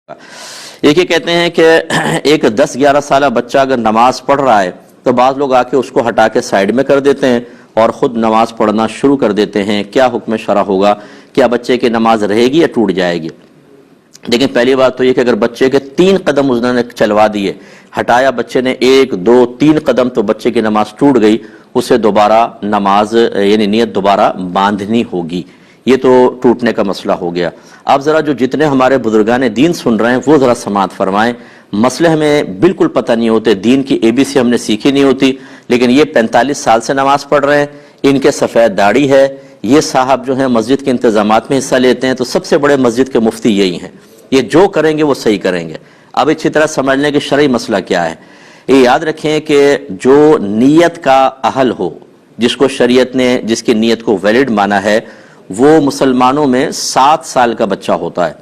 ایک یہ کہتے ہیں کہ ایک 10-11 سالہ بچہ اگر نماز پڑھ رہا ہے تو بعض لوگ آ کے اس کو ہٹا کے سائیڈ میں کر دیتے ہیں اور خود نماز پڑھنا شروع کر دیتے ہیں. کیا حکم شرع ہوگا؟ کیا بچے کی نماز رہے گی یا ٹوٹ جائے گی؟ لیکن پہلی بات تو یہ کہ اگر بچے کے 3 قدم انہوں نے چلوا دیے، ہٹایا بچے نے 1 2 3 قدم، تو بچے کی نماز ٹوٹ گئی. اسے دوبارہ نماز یعنی نیت دوبارہ باندھنی ہوگی. یہ تو ٹوٹنے کا مسئلہ ہو گیا. آپ ذرا جو جتنے ہمارے بزرگان دین سن رہے ہیں وہ ذرا سماعت فرمائیں. مسئلے ہمیں بالکل پتہ نہیں ہوتے، دین کی ABC ہم نے سیکھی نہیں ہوتی، لیکن یہ 45 سال سے نماز پڑھ رہے ہیں، ان کے سفید داڑھی ہے، یہ صاحب جو ہیں مسجد کے انتظامات میں حصہ لیتے ہیں، تو سب سے بڑے مسجد کے مفتی یہی ہیں. یہ جو کریں گے وہ صحیح کریں گے. اب اچھی طرح سمجھ لیں کہ شرعی مسئلہ کیا ہے. یہ یاد رکھیں کہ جو نیت کا اہل ہو، جس کو شریعت نے جس کی نیت کو ویلڈ مانا ہے، وہ مسلمانوں میں 7 سال کا بچہ ہوتا ہے.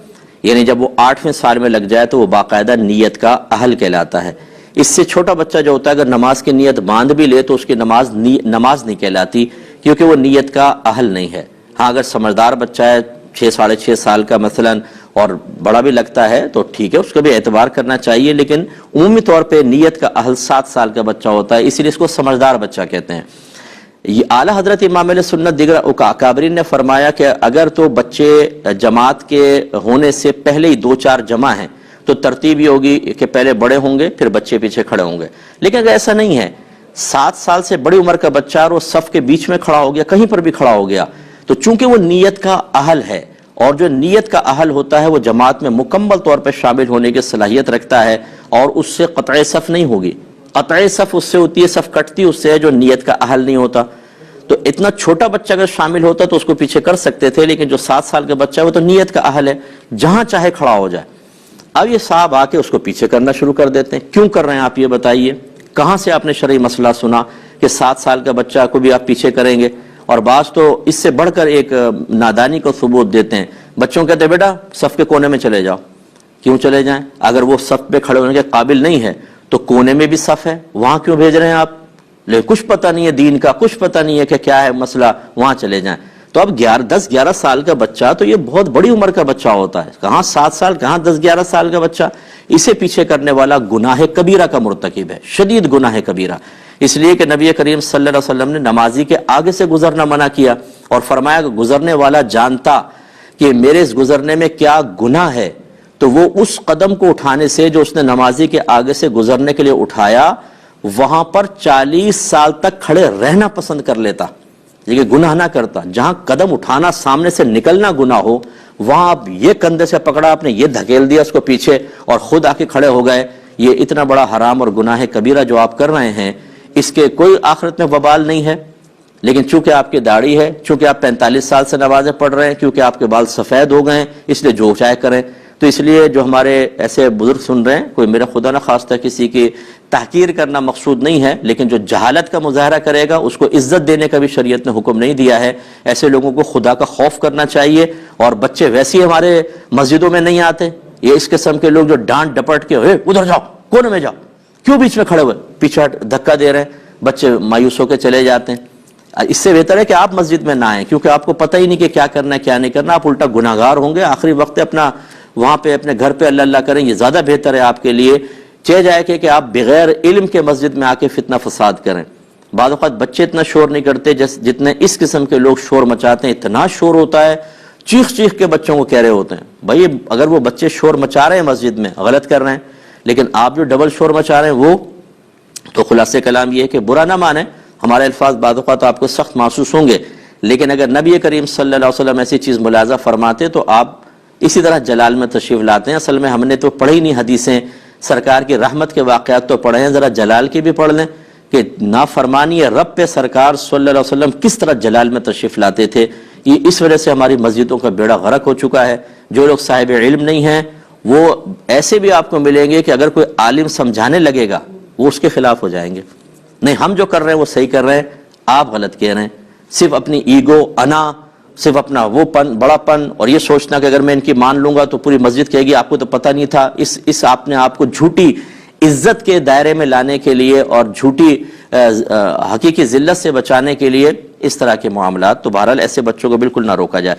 یعنی جب وہ 8ویں سال میں لگ جائے تو وہ باقاعدہ نیت کا اہل کہلاتا ہے. اس سے چھوٹا بچہ جو ہوتا ہے اگر نماز کی نیت باندھ بھی لے تو اس کی نماز نہیں کہلاتی، کیونکہ وہ نیت کا اہل نہیں ہے. ہاں اگر سمجھدار بچہ ہے 6-6.5 سال کا مثلا اور بڑا بھی لگتا ہے تو ٹھیک ہے، اس کا بھی اعتبار کرنا چاہیے، لیکن عمومی طور پہ نیت کا اہل 7 سال کا بچہ ہوتا ہے، اسی لیے اس کو سمجھدار بچہ کہتے ہیں. یہ اعلیٰ حضرت امام علیہ سنت دیگر اکابرین نے فرمایا کہ اگر تو بچے جماعت کے ہونے سے پہلے ہی 2-4 جمع ہیں تو ترتیب یہ ہوگی کہ پہلے بڑے ہوں گے پھر بچے پیچھے کھڑے ہوں گے. لیکن اگر ایسا نہیں ہے، 7 سال سے بڑی عمر کا بچہ اور وہ صف کے بیچ میں کھڑا ہو گیا، کہیں پر بھی کھڑا ہو گیا، تو چونکہ وہ نیت کا اہل ہے، اور جو نیت کا اہل ہوتا ہے وہ جماعت میں مکمل طور پر شامل ہونے کی صلاحیت رکھتا ہے، اور اس سے قطع صف نہیں ہوگی. قطع صف اس سے ہوتی ہے، صف کٹتی اس سے ہے جو نیت کا اہل نہیں ہوتا. تو اتنا چھوٹا بچہ اگر شامل ہوتا تو اس کو پیچھے کر سکتے تھے، لیکن جو 7 سال کا بچہ ہے وہ تو نیت کا اہل ہے، جہاں چاہے کھڑا ہو جائے. اب یہ صاحب آ کے اس کو پیچھے کرنا شروع کر دیتے ہیں. کیوں کر رہے ہیں آپ یہ بتائیے؟ کہاں سے آپ نے شرعی مسئلہ سنا کہ 7 سال کا بچہ کو بھی آپ پیچھے کریں گے؟ اور بعض تو اس سے بڑھ کر ایک نادانی کو ثبوت دیتے ہیں. بچوں کہتے ہیں بیٹا صف کے کونے میں چلے جاؤ. کیوں چلے جائیں؟ اگر وہ صف پہ کھڑے ہونے کے قابل نہیں ہے تو کونے میں بھی صف ہے، وہاں کیوں بھیج رہے ہیں آپ؟ لیکن کچھ پتہ نہیں ہے دین کا، کچھ پتہ نہیں ہے کہ کیا ہے مسئلہ، وہاں چلے جائیں. تو اب 10-11 سال کا بچہ تو یہ بہت بڑی عمر کا بچہ ہوتا ہے، کہاں 7 سال، کہاں 10-11 سال کا بچہ. اسے پیچھے کرنے والا گناہ کبیرہ کا مرتکب ہے، شدید گناہ کبیرہ. اس لیے کہ نبی کریم صلی اللہ علیہ وسلم نے نمازی کے آگے سے گزرنا منع کیا اور فرمایا کہ گزرنے والا جانتا کہ میرے اس گزرنے میں کیا گناہ ہے تو وہ اس قدم کو اٹھانے سے جو اس نے نمازی کے آگے سے گزرنے کے لیے اٹھایا، وہاں پر 40 سال تک کھڑے رہنا پسند کر لیتا، لیکن گناہ نہ کرتا. جہاں قدم اٹھانا، سامنے سے نکلنا گناہ ہو، وہاں آپ یہ کندھے سے پکڑا، آپ نے یہ دھکیل دیا اس کو پیچھے اور خود آ کے کھڑے ہو گئے. یہ اتنا بڑا حرام اور گناہ کبیرہ جو آپ کر رہے ہیں، اس کے کوئی آخرت میں وبال نہیں ہے. لیکن چونکہ آپ کی داڑھی ہے، چونکہ آپ 45 سال سے نمازیں پڑھ رہے ہیں، کیونکہ آپ کے بال سفید ہو گئے ہیں، اس لیے جو چاہے کریں. تو اس لیے جو ہمارے ایسے بزرگ سن رہے ہیں، کوئی میرا خدا نہ خواستہ کسی کی تحقیر کرنا مقصود نہیں ہے، لیکن جو جہالت کا مظاہرہ کرے گا اس کو عزت دینے کا بھی شریعت نے حکم نہیں دیا ہے. ایسے لوگوں کو خدا کا خوف کرنا چاہیے. اور بچے ویسے ہی ہمارے مسجدوں میں نہیں آتے. یہ اس قسم کے لوگ جو ڈانٹ ڈپٹ کے ادھر جاؤ، کونے میں جاؤ، کیوں بیچ میں کھڑے ہوئے، پیچھے دھکا دے رہے ہیں، بچے مایوس ہو کے چلے جاتے ہیں. اس سے بہتر ہے کہ آپ مسجد میں نہ آئیں، کیونکہ آپ کو پتہ ہی نہیں کہ کیا کرنا ہے کیا نہیں کرنا. آپ الٹا گناہ گار ہوں گے. آخری وقت اپنا وہاں پہ اپنے گھر پہ اللہ اللہ کریں، یہ زیادہ بہتر ہے آپ کے لیے. چہ جائے کہ آپ بغیر علم کے مسجد میں آ کے فتنہ فساد کریں. بعض اوقات بچے اتنا شور نہیں کرتے جتنے اس قسم کے لوگ شور مچاتے ہیں. اتنا شور ہوتا ہے، چیخ چیخ کے بچوں کو کہہ رہے ہوتے ہیں. بھائی اگر وہ بچے شور مچا رہے ہیں مسجد میں، غلط کر رہے ہیں، لیکن آپ جو ڈبل شور مچا رہے ہیں وہ تو خلاصے کلام یہ ہے کہ برا نہ مانیں. ہمارے الفاظ بعض اوقات آپ کو سخت محسوس ہوں گے، لیکن اگر نبی کریم صلی اللہ علیہ وسلم ایسی چیز ملاحظہ فرماتے تو آپ اسی طرح جلال میں تشریف لاتے ہیں. اصل میں ہم نے تو پڑھی نہیں حدیثیں، سرکار کی رحمت کے واقعات تو پڑھے ہیں، ذرا جلال کی بھی پڑھ لیں کہ نافرمانی رب پہ سرکار صلی اللہ علیہ وسلم کس طرح جلال میں تشریف لاتے تھے. یہ اس وجہ سے ہماری مسجدوں کا بیڑا غرق ہو چکا ہے. جو لوگ صاحب علم نہیں ہیں وہ ایسے بھی آپ کو ملیں گے کہ اگر کوئی عالم سمجھانے لگے گا وہ اس کے خلاف ہو جائیں گے. نہیں، ہم جو کر رہے ہیں وہ صحیح کر رہے ہیں، آپ غلط کہہ رہے ہیں. صرف اپنی ایگو، انا، صرف اپنا وہ پن، بڑا پن، اور یہ سوچنا کہ اگر میں ان کی مان لوں گا تو پوری مسجد کہے گی آپ کو تو پتہ نہیں تھا. اس آپ نے آپ کو جھوٹی عزت کے دائرے میں لانے کے لیے اور جھوٹی حقیقی ذلت سے بچانے کے لیے اس طرح کے معاملات. تو بہرحال ایسے بچوں کو بالکل نہ روکا جائے.